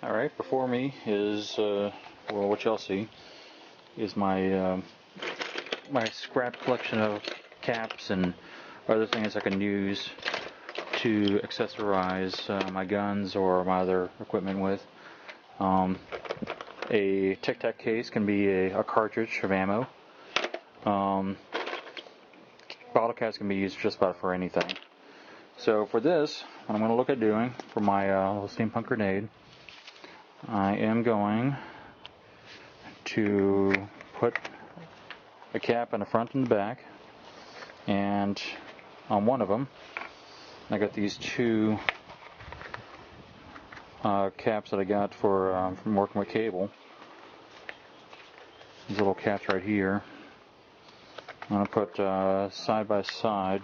Alright, before me is, well, what y'all see is my my scrap collection of caps and other things I can use to accessorize my guns or my other equipment with. A Tic Tac case can be a cartridge of ammo. Bottle caps can be used just about for anything. So for this, what I'm going to look at doing for my little steampunk grenade, I am going to put a cap in the front and the back, and on one of them I got these two caps that I got for from working with cable. These little caps right here. I'm going to put side by side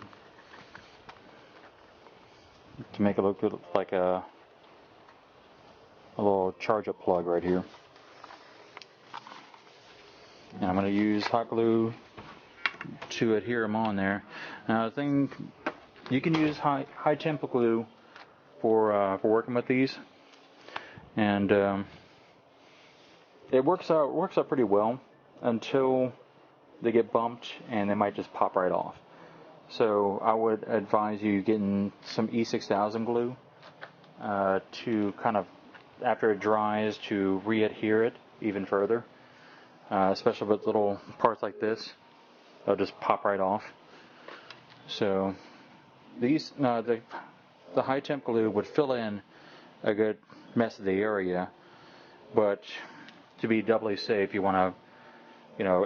to make it look like a little charge-up plug right here. And I'm going to use hot glue to adhere them on there. Now, the thing, you can use high temp glue for working with these, and it works out pretty well until they get bumped and they might just pop right off. So I would advise you getting some E6000 glue to kind of, after it dries, to re-adhere it even further, especially with little parts like this. They'll just pop right off. So these the high temp glue would fill in a good mess of the area, but to be doubly safe, you want to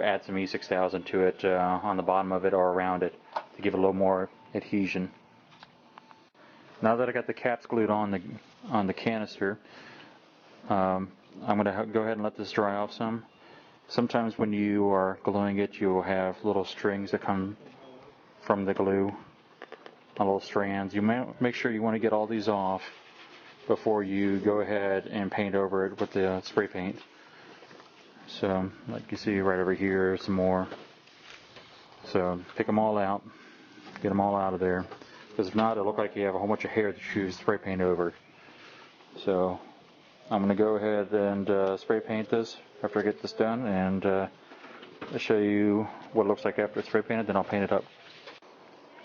add some E6000 to it on the bottom of it or around it to give it a little more adhesion. Now that I got the caps glued on the canister, I'm going to go ahead and let this dry off some. Sometimes when you are gluing it, you will have little strings that come from the glue, little strands. You may make sure you want to get all these off before you go ahead and paint over it with the spray paint. So, like you see right over here, some more. So, pick them all out, get them all out of there, because if not, it'll look like you have a whole bunch of hair that you spray paint over. So, I'm going to go ahead and spray paint this after I get this done, and I'll show you what it looks like after it's spray painted, then I'll paint it up.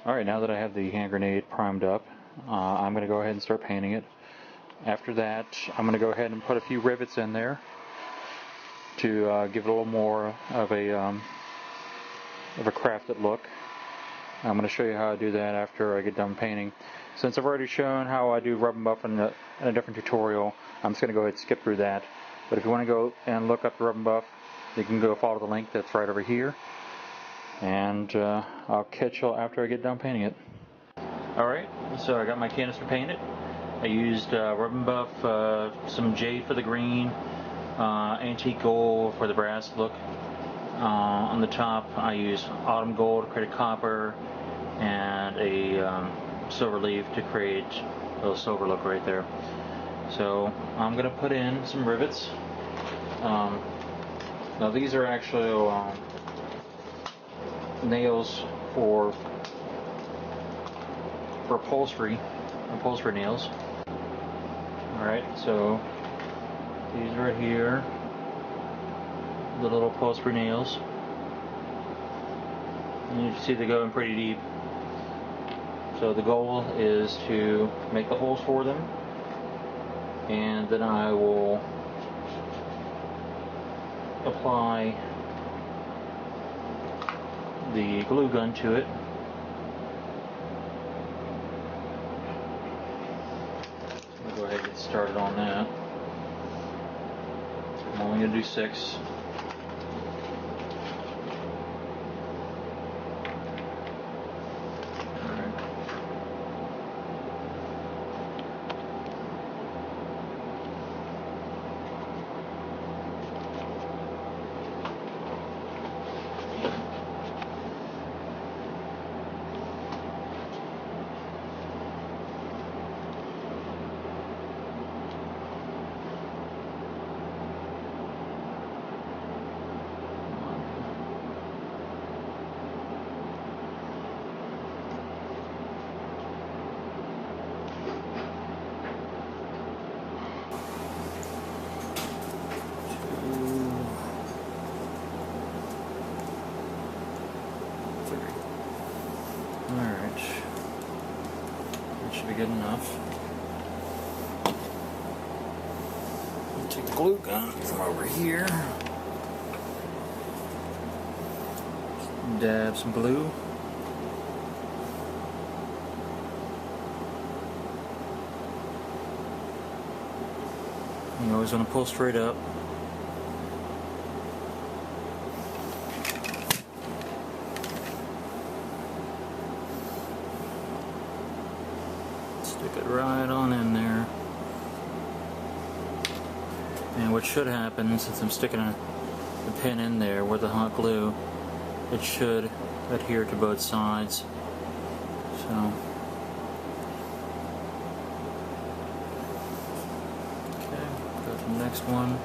Alright, now that I have the hand grenade primed up, I'm going to go ahead and start painting it. After that, I'm going to go ahead and put a few rivets in there to give it a little more of a crafted look. I'm going to show you how I do that after I get done painting. Since I've already shown how I do rub and buff in a different tutorial, I'm just going to go ahead and skip through that. But if you want to go and look up the rub and buff, you can go follow the link that's right over here. And I'll catch you after I get done painting it. Alright, so I got my canister painted. I used rub and buff, some jade for the green, antique gold for the brass look. On the top I used autumn gold to create a copper, and a silver leaf to create a little silver look right there. So I'm going to put in some rivets. Now these are actually nails for upholstery nails. Alright, so these right here, the little upholstery nails. And you can see they go in pretty deep. So the goal is to make the holes for them, and then I will apply the glue gun to it. I'll go ahead and get started on that. I'm only going to do 6. be good enough. Take the glue gun from over here. Dab some glue. You always want to pull straight up. Stick it right on in there. And what should happen, since I'm sticking the pin in there with the hot glue, it should adhere to both sides. So, okay, go to the next one.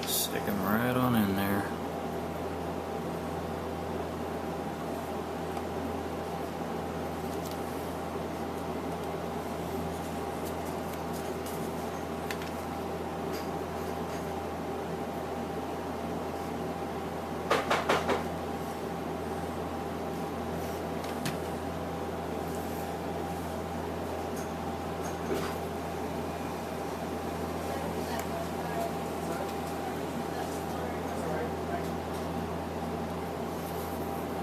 Stick them right on in there.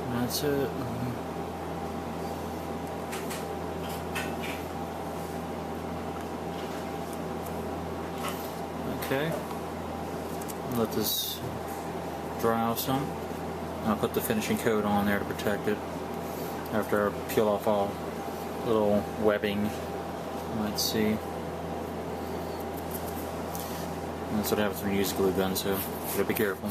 That's it. Okay. Let this dry off some. I'll put the finishing coat on there to protect it. After I peel off all little webbing you might see. And that's what happens when you use a glue gun, so you gotta be careful.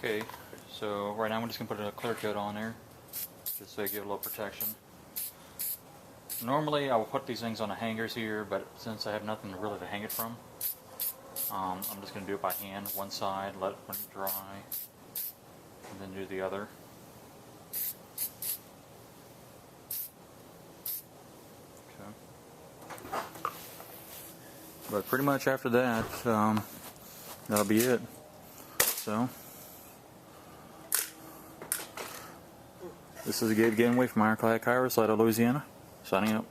Okay, so right now I'm just going to put a clear coat on there, just so I give it a little protection. Normally I will put these things on the hangers here, but since I have nothing really to hang it from, I'm just going to do it by hand, one side, let it dry, and then do the other. Okay. But pretty much after that, that'll be it. So. This is Gabe Genway from Ironclad Cairo, Slidell, Louisiana, signing out.